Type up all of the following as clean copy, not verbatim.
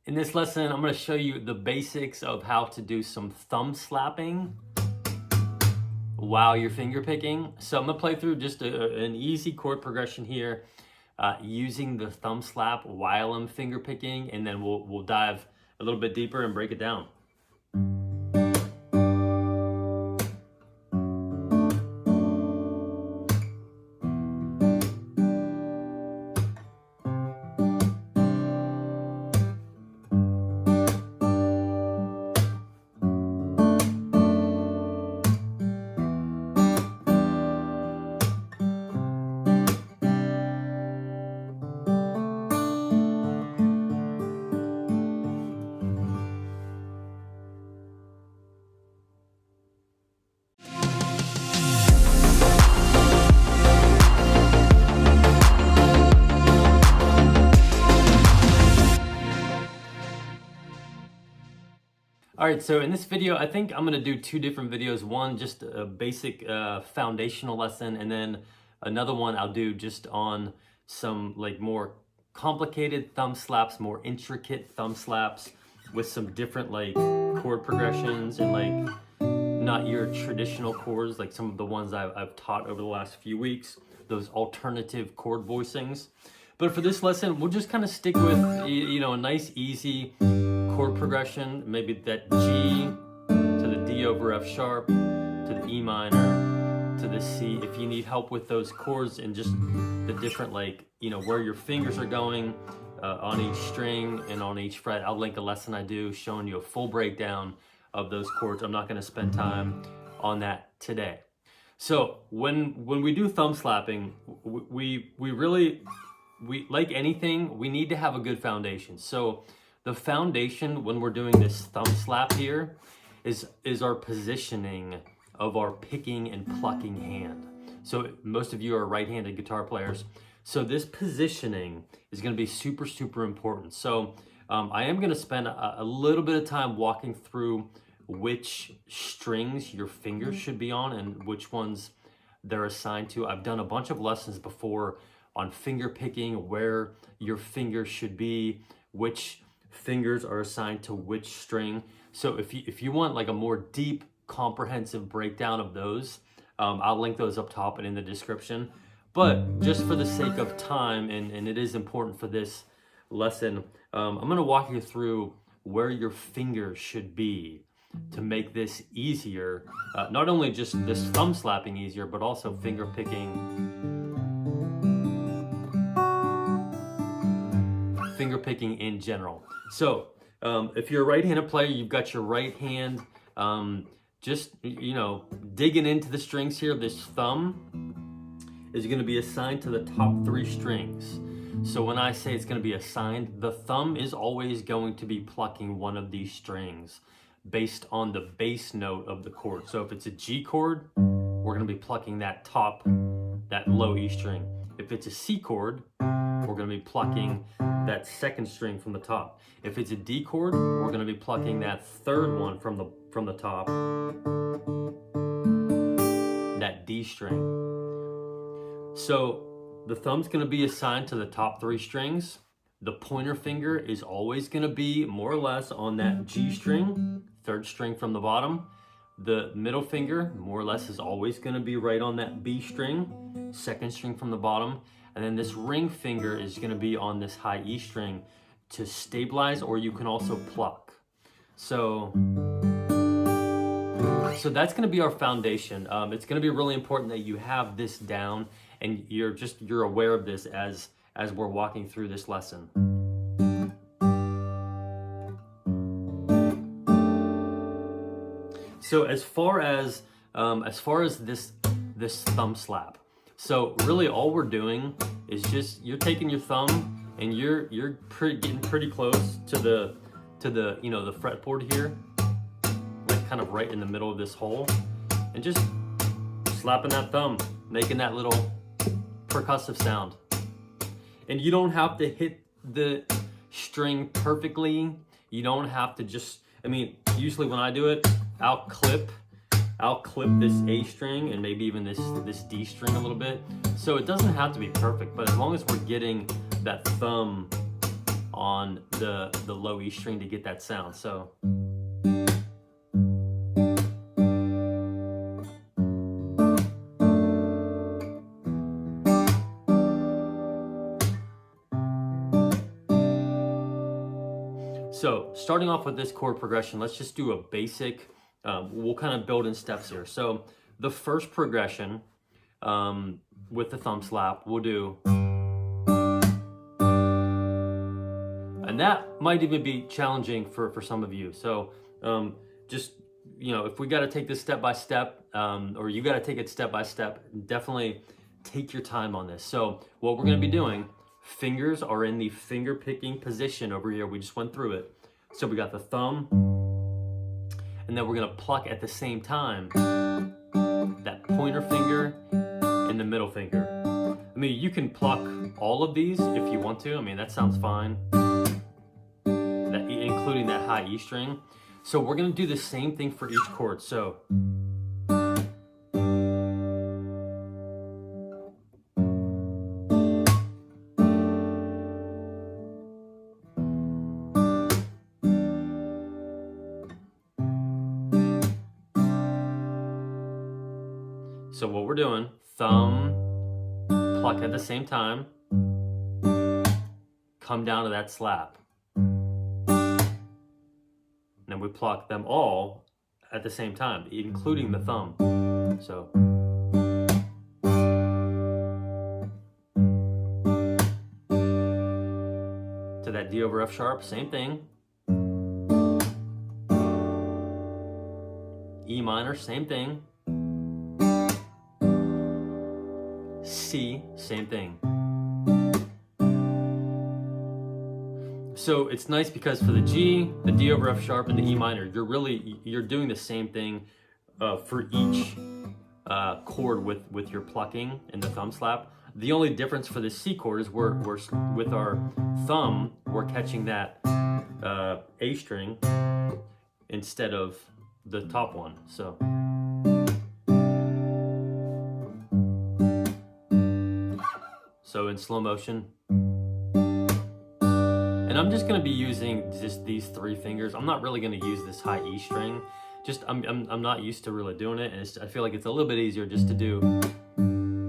In this lesson, I'm going to show you the basics of how to do some thumb slapping while you're finger picking. So I'm going to play through just an easy chord progression here using the thumb slap while I'm finger picking, and then we'll dive a little bit deeper and break it down. All right, so in this video, I think I'm gonna do two different videos. One, just a basic foundational lesson, and then another one I'll do just on some like more complicated thumb slaps, more intricate thumb slaps with some different like chord progressions and like not your traditional chords, like some of the ones I've taught over the last few weeks, those alternative chord voicings. But for this lesson, we'll just kind of stick with, you know, a nice, easy chord progression, maybe that G to the D over F sharp, to the E minor, to the C. If you need help with those chords and just the different, like, you know, where your fingers are going on each string and on each fret, I'll link a lesson I do showing you a full breakdown of those chords. I'm not going to spend time on that today. So when we do thumb slapping, we really, like anything, we need to have a good foundation. So the foundation when we're doing this thumb slap here is our positioning of our picking and plucking hand. So most of you are right-handed guitar players. So this positioning is going to be super, super important. So I am going to spend a little bit of time walking through which strings your fingers should be on and which ones they're assigned to. I've done a bunch of lessons before on finger picking, where your fingers should be, which fingers are assigned to which string. So if you want like a more deep, comprehensive breakdown of those, I'll link those up top and in the description. But just for the sake of time, and it is important for this lesson, I'm gonna walk you through where your fingers should be to make this easier. Not only just this thumb slapping easier, but also finger picking in general. So if you're a right-handed player, you've got your right hand just, you know, digging into the strings here. This thumb is going to be assigned to the top three strings. So when I say it's going to be assigned, the thumb is always going to be plucking one of these strings based on the bass note of the chord. So if it's a G chord, we're going to be plucking that low E string. If it's a C chord, we're going to be plucking that second string from the top. If it's a D chord, we're going to be plucking that third one from the top, that D string. So the thumb's going to be assigned to the top three strings. The pointer finger is always going to be more or less on that G string, third string from the bottom. The middle finger, more or less, is always going to be right on that B string, second string from the bottom. And then this ring finger is going to be on this high E string to stabilize, or you can also pluck. So that's going to be our foundation. It's going to be really important that you have this down and you're aware of this as we're walking through this lesson. So as far as this thumb slap, so really all we're doing is just you're taking your thumb and you're getting pretty close to the you know, the fretboard here, like kind of right in the middle of this hole, and just slapping that thumb, making that little percussive sound. And you don't have to hit the string perfectly. You don't have to just, I mean, usually when I do it, I'll clip this A string and maybe even this D string a little bit. So it doesn't have to be perfect, but as long as we're getting that thumb on the low E string to get that sound. So. So starting off with this chord progression, let's just do a basic, we'll kind of build in steps here. So the first progression with the thumb slap, we'll do, and that might even be challenging for some of you. So just, you know, if we got to take this step by step, or you got to take it step by step, definitely take your time on this. So what we're going to be doing, fingers are in the finger picking position over here. We just went through it. So we got the thumb, and then we're gonna pluck at the same time that pointer finger and the middle finger. I mean, you can pluck all of these if you want to. I mean, that sounds fine, including that high E string. So we're gonna do the same thing for each chord. So. So what we're doing, thumb, pluck at the same time, come down to that slap. And then we pluck them all at the same time, including the thumb. So. To that D over F sharp, same thing. E minor, same thing. C, same thing. So it's nice because for the G, the D over F sharp, and the E minor, you're doing the same thing for each chord with your plucking and the thumb slap. The only difference for the C chord is we're with our thumb, we're catching that A string instead of the top one. So. So in slow motion, and I'm just going to be using just these three fingers. I'm not really going to use this high E string. Just I'm not used to really doing it, and I feel like it's a little bit easier just to do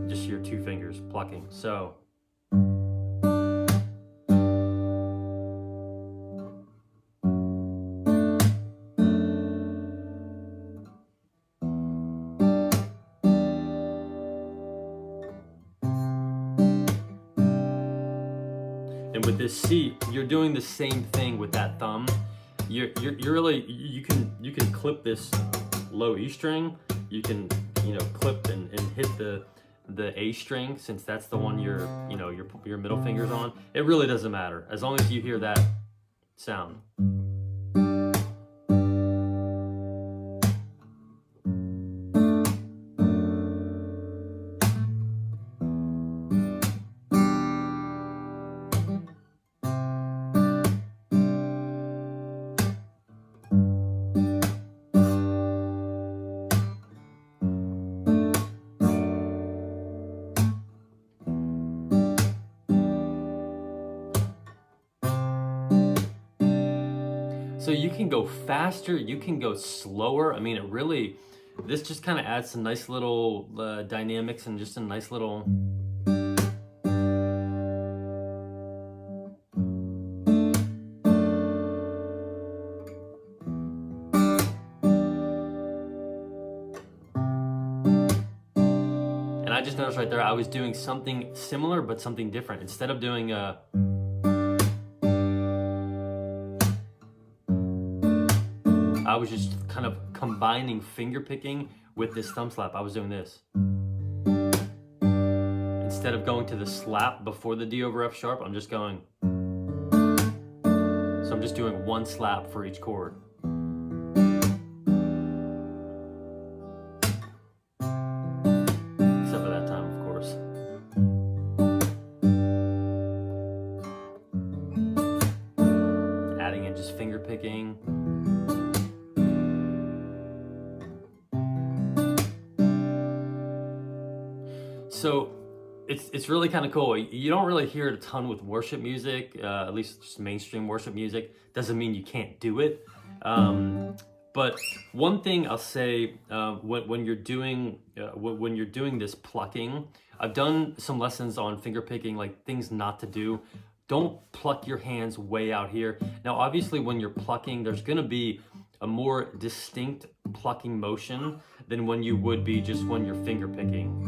just your two fingers plucking. So. And with this C, you're doing the same thing with that thumb. You can clip this low E string. You can clip and hit the A string, since that's the one your middle finger's on. It really doesn't matter as long as you hear that sound. So you can go faster, you can go slower. I mean, this just kind of adds some nice little dynamics and just a nice little... And I just noticed right there, I was doing something similar, but something different. Instead of doing a... I was just kind of combining finger picking with this thumb slap. I was doing this. Instead of going to the slap before the D over F sharp, I'm just going. So I'm just doing one slap for each chord. Except for that time, of course. Adding in just finger picking. So it's really kind of cool. You don't really hear it a ton with worship music, at least just mainstream worship music. Doesn't mean you can't do it. But one thing I'll say, when you're doing this plucking, I've done some lessons on finger picking, like things not to do. Don't pluck your hands way out here. Now, obviously, when you're plucking, there's going to be a more distinct plucking motion than when you would be just when you're finger picking.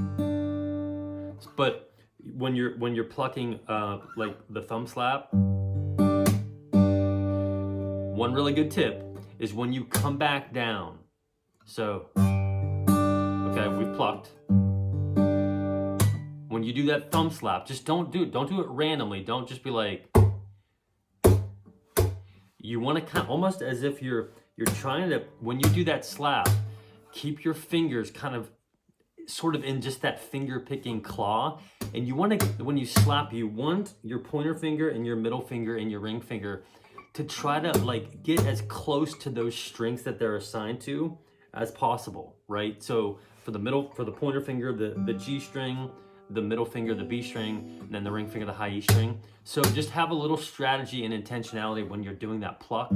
But when you're plucking, like the thumb slap, one really good tip is when you come back down. So, okay, we've plucked. When you do that thumb slap, just don't do it randomly. Don't just be like, you want to kind of almost as if you're trying to, when you do that slap, keep your fingers kind of sort of in just that finger picking claw. And you want to, when you slap, you want your pointer finger and your middle finger and your ring finger to try to like get as close to those strings that they're assigned to as possible, right? So for the pointer finger, the G string, the middle finger, the B string, and then the ring finger, the high E string. So just have a little strategy and intentionality when you're doing that pluck.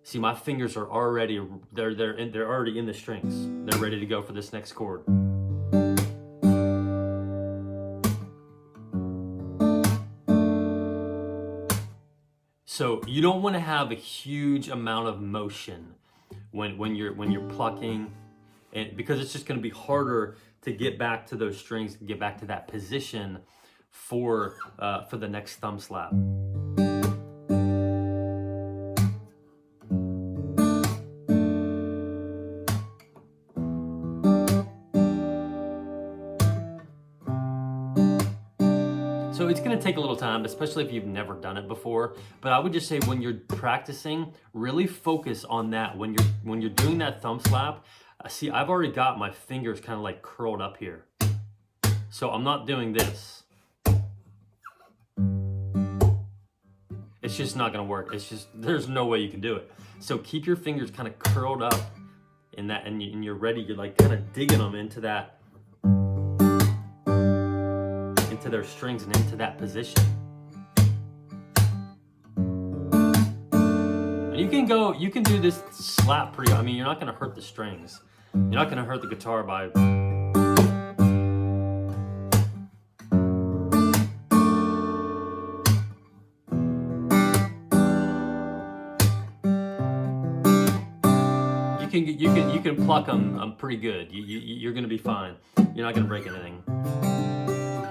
See, my fingers are already, they're already in the strings. They're ready to go for this next chord. So you don't want to have a huge amount of motion when you're plucking, and because it's just going to be harder to get back to those strings, get back to that position for the next thumb slap. So it's going to take a little time, especially if you've never done it before. But I would just say when you're practicing, really focus on that. When you're doing that thumb slap, see, I've already got my fingers kind of like curled up here. So I'm not doing this. It's just not going to work. It's just, there's no way you can do it. So keep your fingers kind of curled up in that, and you're ready. You're like kind of digging them into that, into their strings and into that position. And you can do this slap pretty, I mean, you're not going to hurt the strings. You're not going to hurt the guitar by, you can pluck them pretty good. You're going to be fine. You're not going to break anything.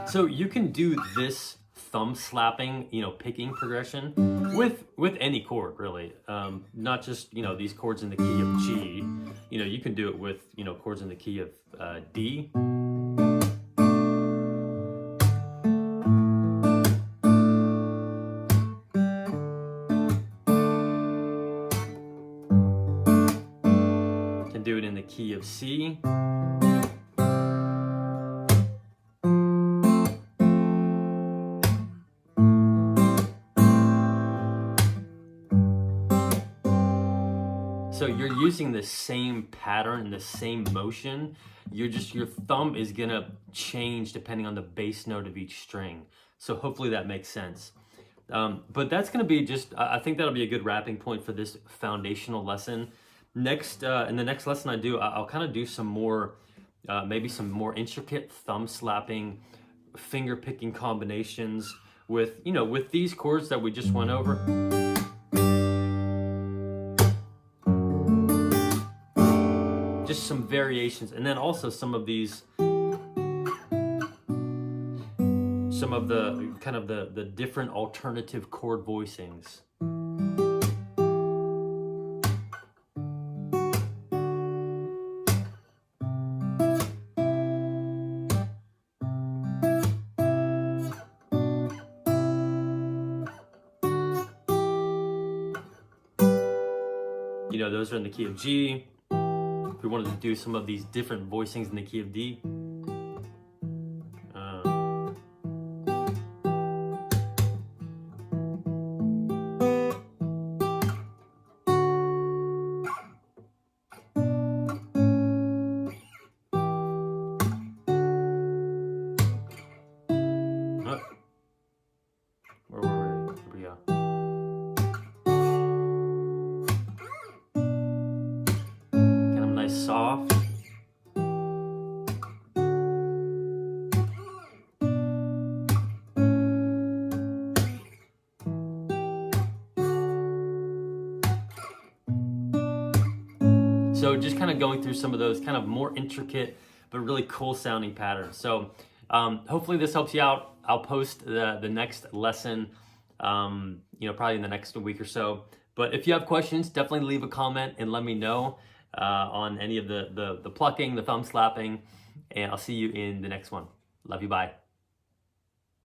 So you can do this thumb slapping, picking progression with any chord, really. Not just, these chords in the key of G. You can do it with, chords in the key of D. You can do it in the key of C. So you're using the same pattern and the same motion. Your thumb is gonna change depending on the bass note of each string. So hopefully that makes sense. But that's gonna be I think that'll be a good wrapping point for this foundational lesson. Next, in the next lesson I'll kind of do some more, maybe some more intricate thumb slapping, finger picking combinations with these chords that we just went over. Just some variations, and then also some of the kind of the different alternative chord voicings. Those are in the key of G. If we wanted to do some of these different voicings in the key of D. So just kind of going through some of those kind of more intricate but really cool sounding patterns. So hopefully this helps you out. I'll post the next lesson, probably in the next week or so. But if you have questions, definitely leave a comment and let me know on any of the plucking, the thumb slapping, and I'll see you in the next one. Love you, bye.